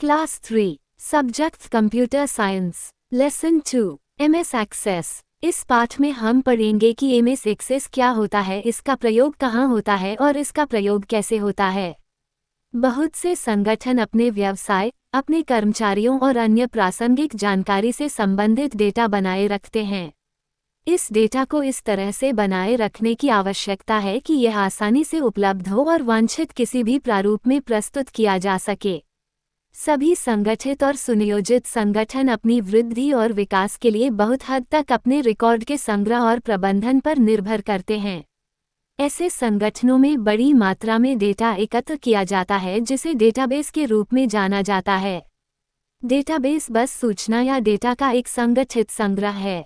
Class 3 subject computer science lesson 2 MS Access. इस पाठ में हम पढ़ेंगे कि एमएस एक्सेस क्या होता है, इसका प्रयोग कहाँ होता है और इसका प्रयोग कैसे होता है। बहुत से संगठन अपने व्यवसाय, अपने कर्मचारियों और अन्य प्रासंगिक जानकारी से संबंधित डेटा बनाए रखते हैं। इस डेटा को इस तरह से बनाए रखने की आवश्यकता है कि यह आसानी से उपलब्ध हो और वांछित किसी भी प्रारूप में प्रस्तुत किया जा सके। सभी संगठित और सुनियोजित संगठन अपनी वृद्धि और विकास के लिए बहुत हद तक अपने रिकॉर्ड के संग्रह और प्रबंधन पर निर्भर करते हैं। ऐसे संगठनों में बड़ी मात्रा में डेटा एकत्र किया जाता है जिसे डेटाबेस के रूप में जाना जाता है। डेटाबेस बस सूचना या डेटा का एक संगठित संग्रह है।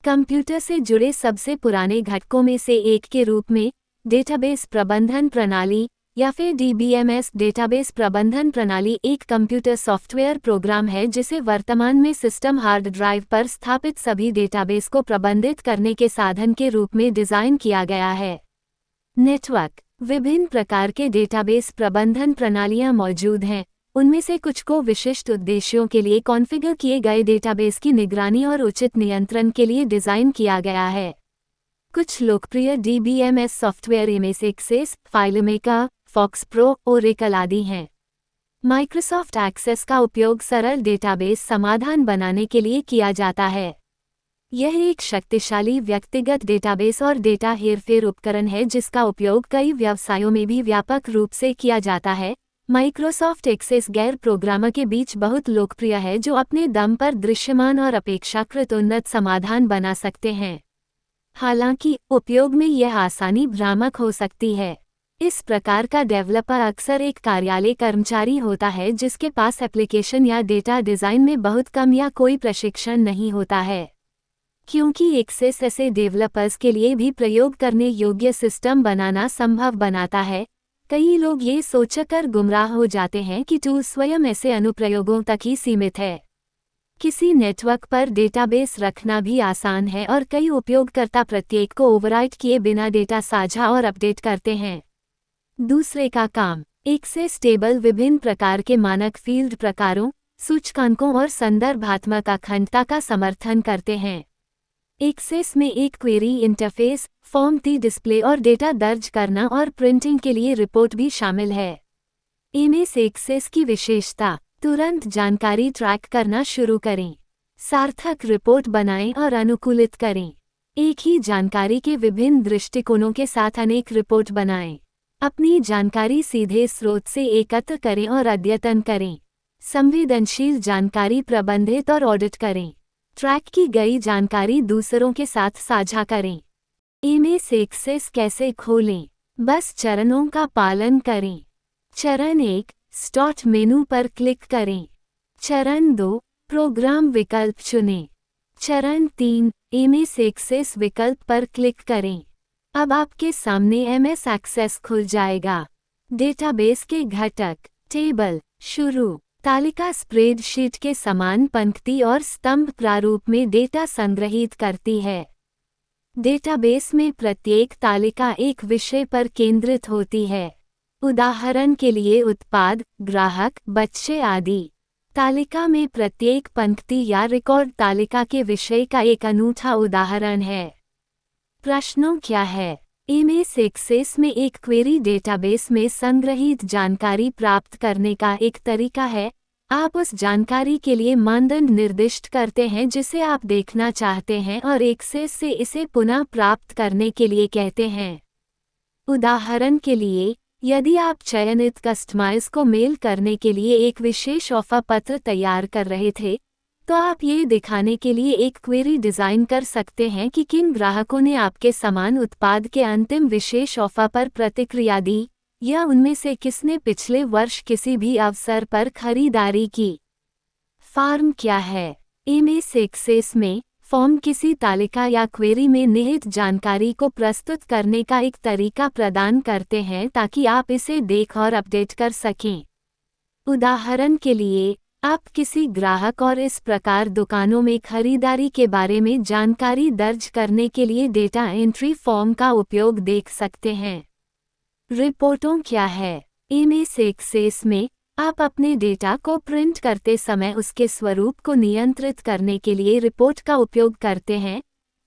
कंप्यूटर से जुड़े सबसे पुराने घटकों में से एक के रूप में डेटाबेस प्रबंधन प्रणाली या फिर डीबीएमएस डेटाबेस प्रबंधन प्रणाली एक कंप्यूटर सॉफ्टवेयर प्रोग्राम है जिसे वर्तमान में सिस्टम हार्ड ड्राइव पर स्थापित सभी डेटाबेस को प्रबंधित करने के साधन के रूप में डिज़ाइन किया गया है। नेटवर्क। विभिन्न प्रकार के डेटाबेस प्रबंधन प्रणालियां मौजूद हैं। उनमें से कुछ को विशिष्ट उद्देश्यों के लिए कॉन्फ़िगर किए गए डेटाबेस की निगरानी और उचित नियंत्रण के लिए डिज़ाइन किया गया है। कुछ लोकप्रिय DBMS software MS Access, FileMaker, FoxPro, Oracle आदि हैं। माइक्रोसॉफ्ट एक्सेस का उपयोग सरल डेटाबेस समाधान बनाने के लिए किया जाता है। यह एक शक्तिशाली व्यक्तिगत डेटाबेस और डेटा हेरफेर उपकरण है जिसका उपयोग कई व्यवसायों में भी व्यापक रूप से किया जाता है। माइक्रोसॉफ्ट एक्सेस गैर प्रोग्रामर के बीच बहुत लोकप्रिय है जो अपने दम पर दृश्यमान और अपेक्षाकृत उन्नत समाधान बना सकते हैं। हालांकि उपयोग में यह आसानी भ्रामक हो सकती है। इस प्रकार का डेवलपर अक्सर एक कार्यालय कर्मचारी होता है जिसके पास एप्लीकेशन या डेटा डिज़ाइन में बहुत कम या कोई प्रशिक्षण नहीं होता है। क्योंकि एक्सेस ऐसे डेवलपर्स के लिए भी प्रयोग करने योग्य सिस्टम बनाना संभव बनाता है, कई लोग ये सोचकर गुमराह हो जाते हैं कि टूल स्वयं ऐसे अनुप्रयोगों तक ही सीमित है। किसी नेटवर्क पर डेटाबेस रखना भी आसान है और कई उपयोगकर्ता प्रत्येक को ओवरराइट किए बिना डेटा साझा और अपडेट करते हैं। दूसरे का काम। एक्सेस टेबल विभिन्न प्रकार के मानक फील्ड प्रकारों, सूचकांकों और संदर्भात्मक अखंडता का समर्थन करते हैं। एक्सेस में एक query interface, form T display और डेटा दर्ज करना और प्रिंटिंग के लिए रिपोर्ट भी शामिल है। एमएस एक्सेस की विशेषता। तुरंत जानकारी ट्रैक करना शुरू करें। सार्थक रिपोर्ट बनाएं और अनुकूलित करें। एक ही जानकारी के विभिन्न दृष्टिकोणों के साथ अनेक रिपोर्ट बनाएं। अपनी जानकारी सीधे स्रोत से एकत्र करें और अद्यतन करें। संवेदनशील जानकारी प्रबंधित और ऑडिट करें। ट्रैक की गई जानकारी दूसरों के साथ साझा करें। एमएस एक्सेस कैसे खोलें? बस चरणों का पालन करें। चरण 1, स्टार्ट मेनू पर क्लिक करें। चरण 2, प्रोग्राम विकल्प चुनें। चरण 3, एमएस एक्सेस विकल्प पर क्लिक करें। अब आपके सामने एमएस एक्सेस खुल जाएगा। डेटाबेस के घटक। टेबल। शुरू। तालिका स्प्रेडशीट के समान पंक्ति और स्तंभ प्रारूप में डेटा संग्रहीत करती है। डेटाबेस में प्रत्येक तालिका एक विषय पर केंद्रित होती है। उदाहरण के लिए उत्पाद, ग्राहक, बच्चे आदि। तालिका में प्रत्येक पंक्ति या रिकॉर्ड तालिका के विषय का एक अनूठा उदाहरण है। प्रश्नों क्या है? एमएस एक्सेस में एक क्वेरी डेटाबेस में संग्रहीत जानकारी प्राप्त करने का एक तरीका है। आप उस जानकारी के लिए मानदंड निर्दिष्ट करते हैं जिसे आप देखना चाहते हैं और एक्सेस से इसे पुनः प्राप्त करने के लिए कहते हैं। उदाहरण के लिए, यदि आप चयनित कस्टमाइज को मेल करने के लिए एक विशेष ऑफर पत्र तैयार कर रहे थे, तो आप ये दिखाने के लिए एक क्वेरी डिज़ाइन कर सकते हैं कि किन ग्राहकों ने आपके समान उत्पाद के अंतिम विशेष ऑफर पर प्रतिक्रिया दी, या उनमें से किसने पिछले वर्ष किसी भी अवसर पर खरीदारी की। फॉर्म क्या है? एमएस एक्सेस में फॉर्म किसी तालिका या क्वेरी में निहित जानकारी को प्रस्तुत करने का एक तरीका प्रदान करते हैं ताकि आप इसे देख और अपडेट कर सकें। उदाहरण के लिए, आप किसी ग्राहक और इस प्रकार दुकानों में खरीदारी के बारे में जानकारी दर्ज करने के लिए डेटा एंट्री फॉर्म का उपयोग देख सकते हैं। रिपोर्टों क्या है? एमएस एक्सेस में आप अपने डेटा को प्रिंट करते समय उसके स्वरूप को नियंत्रित करने के लिए रिपोर्ट का उपयोग करते हैं।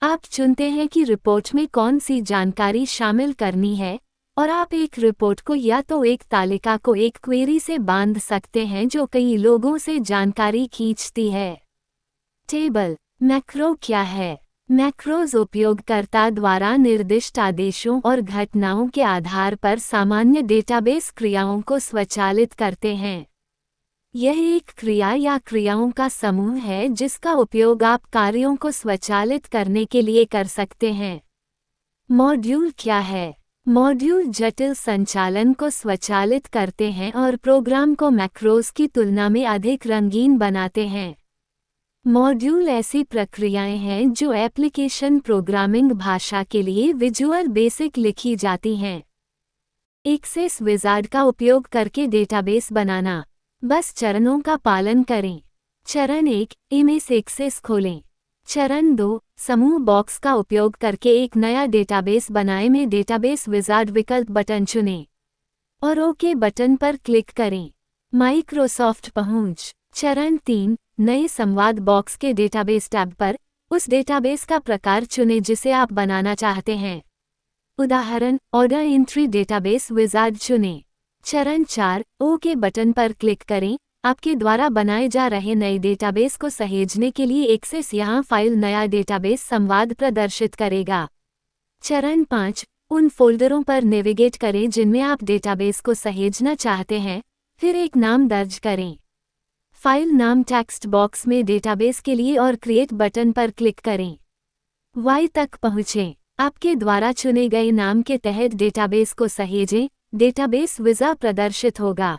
आप चुनते हैं कि रिपोर्ट में कौन सी जानकारी शामिल करनी है, और आप एक रिपोर्ट को या तो एक तालिका को एक क्वेरी से बांध सकते हैं जो कई लोगों से जानकारी खींचती है। टेबल मैक्रो क्या है? मैक्रोज उपयोगकर्ता द्वारा निर्दिष्ट आदेशों और घटनाओं के आधार पर सामान्य डेटाबेस क्रियाओं को स्वचालित करते हैं। यह एक क्रिया या क्रियाओं का समूह है जिसका उपयोग आप कार्यों को स्वचालित करने के लिए कर सकते हैं। मॉड्यूल क्या है? मॉड्यूल जटिल संचालन को स्वचालित करते हैं और प्रोग्राम को मैक्रोज की तुलना में अधिक रंगीन बनाते हैं। मॉड्यूल ऐसी प्रक्रियाएं हैं जो एप्लीकेशन प्रोग्रामिंग भाषा के लिए विजुअल बेसिक लिखी जाती हैं। एक्सेस विजार्ड का उपयोग करके डेटाबेस बनाना। बस चरणों का पालन करें। चरण 1, एमएस एक्सेस खोलें। चरण 2, समूह बॉक्स का उपयोग करके एक नया डेटाबेस बनाएं में डेटाबेस विजार्ड विकल्प बटन चुनें और ओके बटन पर क्लिक करें। माइक्रोसॉफ्ट पहुंच। चरण 3, नए संवाद बॉक्स के डेटाबेस टैब पर उस डेटाबेस का प्रकार चुनें जिसे आप बनाना चाहते हैं। उदाहरण, ऑर्डर एंट्री डेटाबेस विजार्ड चुनें। चरण 4, ओके बटन पर क्लिक करें। आपके द्वारा बनाए जा रहे नए डेटाबेस को सहेजने के लिए एक्सेस यहाँ फाइल नया डेटाबेस संवाद प्रदर्शित करेगा। चरण 5, उन फोल्डरों पर नेविगेट करें जिनमें आप डेटाबेस को सहेजना चाहते हैं, फिर एक नाम दर्ज करें। फाइल नाम टेक्स्ट बॉक्स में डेटाबेस के लिए और क्रिएट बटन पर क्लिक करें। वाई तक पहुँचें। आपके द्वारा चुने गए नाम के तहत डेटाबेस को सहेजें। डेटाबेस विज़ा प्रदर्शित होगा।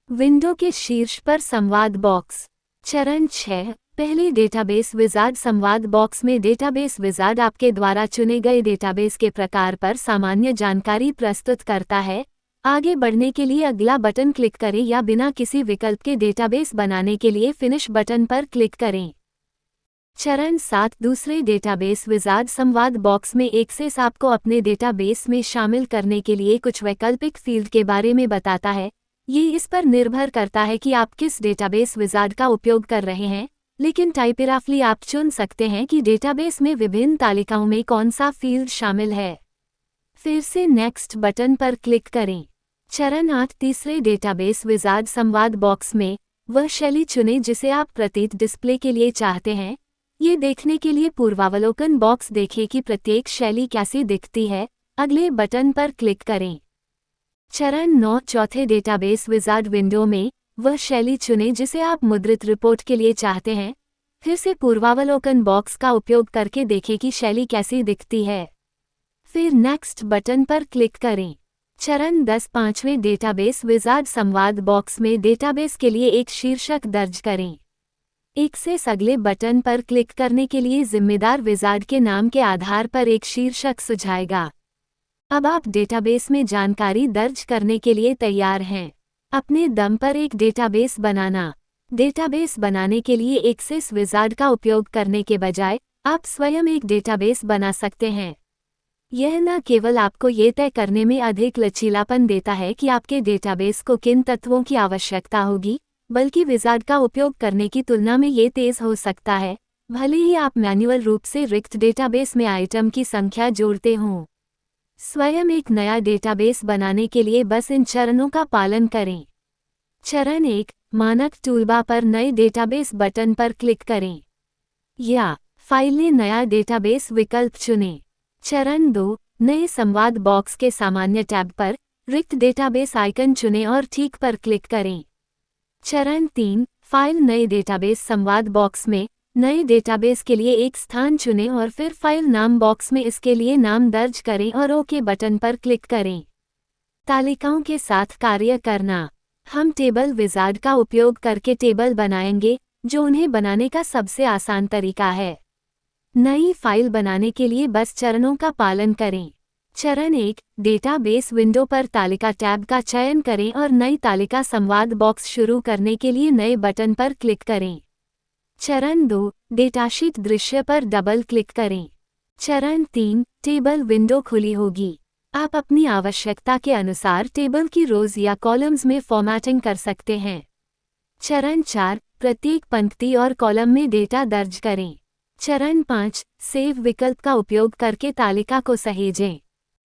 विंडो के शीर्ष पर संवाद बॉक्स। चरण 6, पहले डेटाबेस विजार्ड संवाद बॉक्स में डेटाबेस विजार्ड आपके द्वारा चुने गए डेटाबेस के प्रकार पर सामान्य जानकारी प्रस्तुत करता है। आगे बढ़ने के लिए अगला बटन क्लिक करें या बिना किसी विकल्प के डेटाबेस बनाने के लिए फिनिश बटन पर क्लिक करें। चरण 7, दूसरे डेटाबेस विजार्ड संवाद बॉक्स में एक्सेस आपको अपने डेटाबेस में शामिल करने के लिए कुछ वैकल्पिक फील्ड के बारे में बताता है। ये इस पर निर्भर करता है कि आप किस डेटाबेस विजार्ड का उपयोग कर रहे हैं, लेकिन टाइपोग्राफी आप चुन सकते हैं कि डेटाबेस में विभिन्न तालिकाओं में कौन सा फील्ड शामिल है। फिर से नेक्स्ट बटन पर क्लिक करें। चरण 8, तीसरे डेटाबेस विजार्ड संवाद बॉक्स में वह शैली चुनें जिसे आप प्रतीत डिस्प्ले के लिए चाहते हैं। ये देखने के लिए पूर्वावलोकन बॉक्स देखें कि प्रत्येक शैली कैसी दिखती है। अगले बटन पर क्लिक करें। चरण 9, चौथे डेटाबेस विजार्ड विंडो में वह शैली चुनें जिसे आप मुद्रित रिपोर्ट के लिए चाहते हैं। फिर से पूर्वावलोकन बॉक्स का उपयोग करके देखें कि शैली कैसी दिखती है। फिर नेक्स्ट बटन पर क्लिक करें। चरण 10, पांचवें डेटाबेस विजार्ड संवाद बॉक्स में डेटाबेस के लिए एक शीर्षक दर्ज करें। एक्सेस अगले बटन पर क्लिक करने के लिए जिम्मेदार विजार्ड के नाम के आधार पर एक शीर्षक सुझाएगा। अब आप डेटाबेस में जानकारी दर्ज करने के लिए तैयार हैं। अपने दम पर एक डेटाबेस बनाना। डेटाबेस बनाने के लिए एक्सेस विजार्ड का उपयोग करने के बजाय आप स्वयं एक डेटाबेस बना सकते हैं। यह न केवल आपको ये तय करने में अधिक लचीलापन देता है कि आपके डेटाबेस को किन तत्वों की आवश्यकता होगी, बल्कि विजार्ड का उपयोग करने की तुलना में ये तेज़ हो सकता है, भले ही आप मैन्युअल रूप से रिक्त डेटाबेस में आइटम की संख्या जोड़ते हों। स्वयं एक नया डेटाबेस बनाने के लिए बस इन चरणों का पालन करें। चरण 1, मानक टूलबार पर नए डेटाबेस बटन पर क्लिक करें या फाइल में नया डेटाबेस विकल्प चुनें। चरण 2, नए संवाद बॉक्स के सामान्य टैब पर रिक्त डेटाबेस आइकन चुनें और ठीक पर क्लिक करें। चरण 3, फाइल नए डेटाबेस संवाद बॉक्स में नए डेटाबेस के लिए एक स्थान चुनें और फिर फाइल नाम बॉक्स में इसके लिए नाम दर्ज करें और ओके बटन पर क्लिक करें। तालिकाओं के साथ कार्य करना। हम टेबल विजार्ड का उपयोग करके टेबल बनाएंगे, जो उन्हें बनाने का सबसे आसान तरीका है। नई फाइल बनाने के लिए बस चरणों का पालन करें। चरण 1, डेटाबेस विंडो पर तालिका टैब का चयन करें और नई तालिका संवाद बॉक्स शुरू करने के लिए नए बटन पर क्लिक करें। चरण 2, डेटाशीट दृश्य पर डबल क्लिक करें। चरण 3, टेबल विंडो खुली होगी। आप अपनी आवश्यकता के अनुसार टेबल की रोज या कॉलम्स में फॉर्मेटिंग कर सकते हैं। चरण 4, प्रत्येक पंक्ति और कॉलम में डेटा दर्ज करें। चरण 5, सेव विकल्प का उपयोग करके तालिका को सहेजें।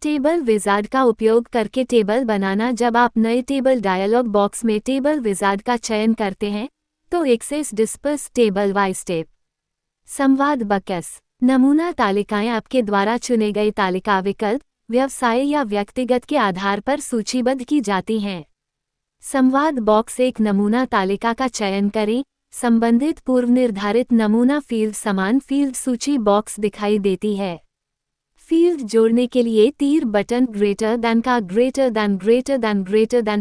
टेबल विजार्ड का उपयोग करके टेबल बनाना। जब आप नए टेबल डायलॉग बॉक्स में टेबल विजार्ड का चयन करते हैं तो Access displays table by step. संवाद बॉक्स, नमूना तालिकाएं आपके द्वारा चुने गए तालिका विकल्प, व्यवसाय या व्यक्तिगत के आधार पर सूचीबद्ध की जाती हैं। संवाद बॉक्स एक नमूना तालिका का चयन करें। संबंधित पूर्व निर्धारित नमूना फील्ड समान फील्ड सूची बॉक्स दिखाई देती है। फील्ड जोड़ने के लिए तीर बटन ग्रेटर देन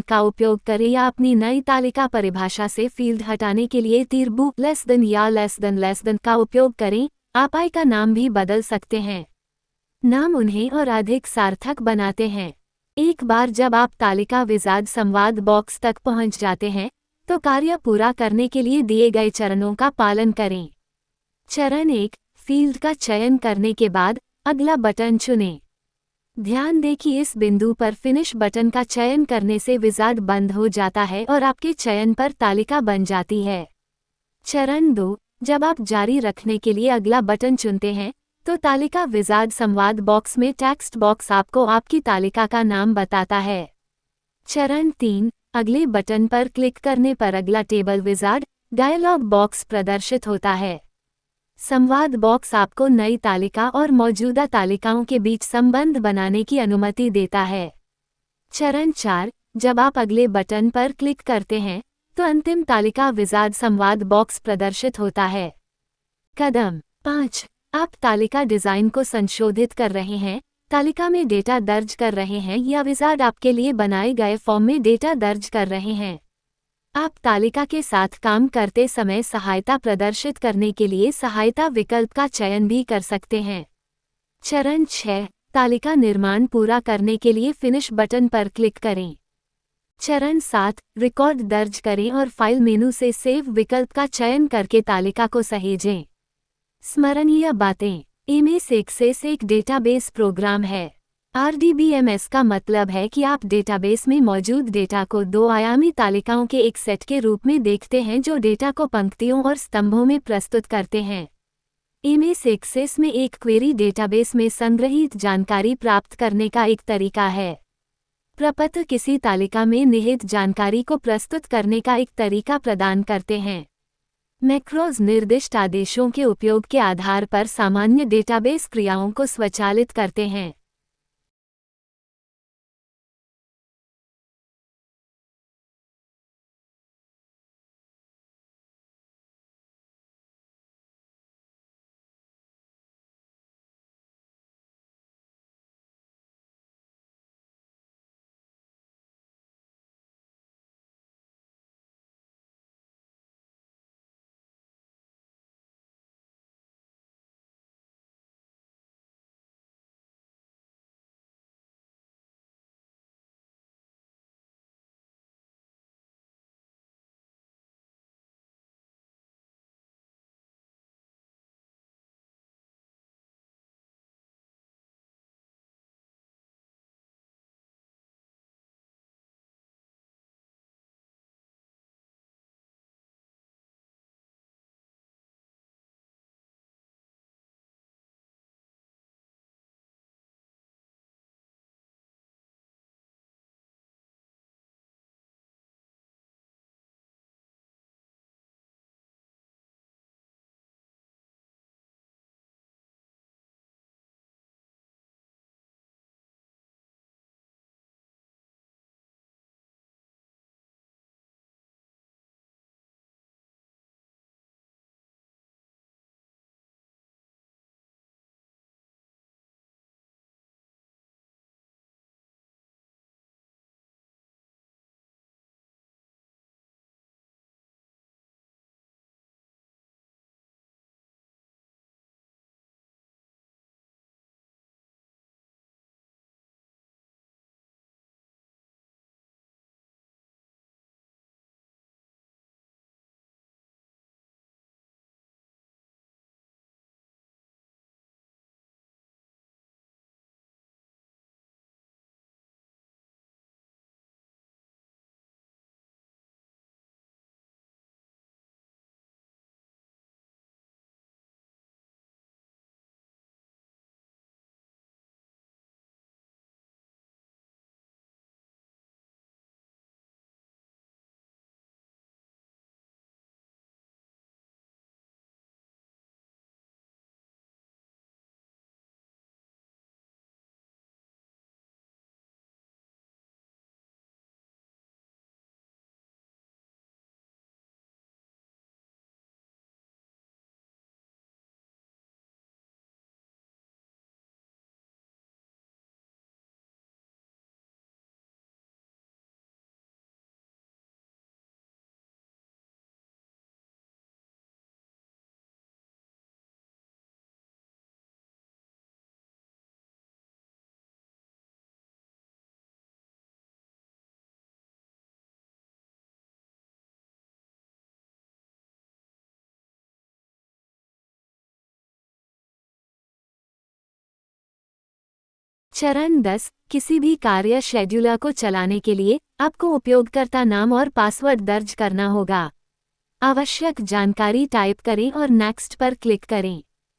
का उपयोग करें या अपनी नई तालिका परिभाषा से फील्ड हटाने के लिए तीर बू लेस देन या लेस देन का उपयोग करें। आप आई का नाम भी बदल सकते हैं। नाम उन्हें और अधिक सार्थक बनाते हैं। एक बार जब आप तालिका विजार्ड संवाद बॉक्स तक पहुंच जाते हैं तो कार्य पूरा करने के लिए दिए गए चरणों का पालन करें। चरण 1, फील्ड का चयन करने के बाद अगला बटन चुनें। ध्यान दें कि इस बिंदु पर फिनिश बटन का चयन करने से विजार्ड बंद हो जाता है और आपके चयन पर तालिका बन जाती है। चरण 2, जब आप जारी रखने के लिए अगला बटन चुनते हैं तो तालिका विजार्ड संवाद बॉक्स में टेक्स्ट बॉक्स आपको आपकी तालिका का नाम बताता है। चरण 3, अगले बटन पर क्लिक करने पर अगला टेबल विजार्ड डायलॉग बॉक्स प्रदर्शित होता है। संवाद बॉक्स आपको नई तालिका और मौजूदा तालिकाओं के बीच संबंध बनाने की अनुमति देता है। चरण 4, जब आप अगले बटन पर क्लिक करते हैं तो अंतिम तालिका विजार्ड संवाद बॉक्स प्रदर्शित होता है। कदम 5, आप तालिका डिज़ाइन को संशोधित कर रहे हैं, तालिका में डेटा दर्ज कर रहे हैं या विजार्ड आपके लिए बनाए गए फॉर्म में डेटा दर्ज कर रहे हैं। आप तालिका के साथ काम करते समय सहायता प्रदर्शित करने के लिए सहायता विकल्प का चयन भी कर सकते हैं। चरण 6, तालिका निर्माण पूरा करने के लिए फिनिश बटन पर क्लिक करें। चरण 7, रिकॉर्ड दर्ज करें और फाइल मेनू से सेव विकल्प का चयन करके तालिका को सहेजें। स्मरणीय बातें, एमएस एक्सेस एक डेटाबेस प्रोग्राम है। आरडीबीएमएस का मतलब है कि आप डेटाबेस में मौजूद डेटा को 2 आयामी तालिकाओं के एक सेट के रूप में देखते हैं जो डेटा को पंक्तियों और स्तंभों में प्रस्तुत करते हैं। एमएस एक्सेस में एक क्वेरी डेटाबेस में संग्रहीत जानकारी प्राप्त करने का एक तरीका है। प्रपत्र किसी तालिका में निहित जानकारी को प्रस्तुत करने का एक तरीका प्रदान करते हैं। मैक्रोज निर्दिष्ट आदेशों के उपयोग के आधार पर सामान्य डेटाबेस क्रियाओं को स्वचालित करते हैं। चरण 10, किसी भी कार्य शेड्यूलर को चलाने के लिए आपको उपयोगकर्ता नाम और पासवर्ड दर्ज करना होगा। आवश्यक जानकारी टाइप करें और नेक्स्ट पर क्लिक करें।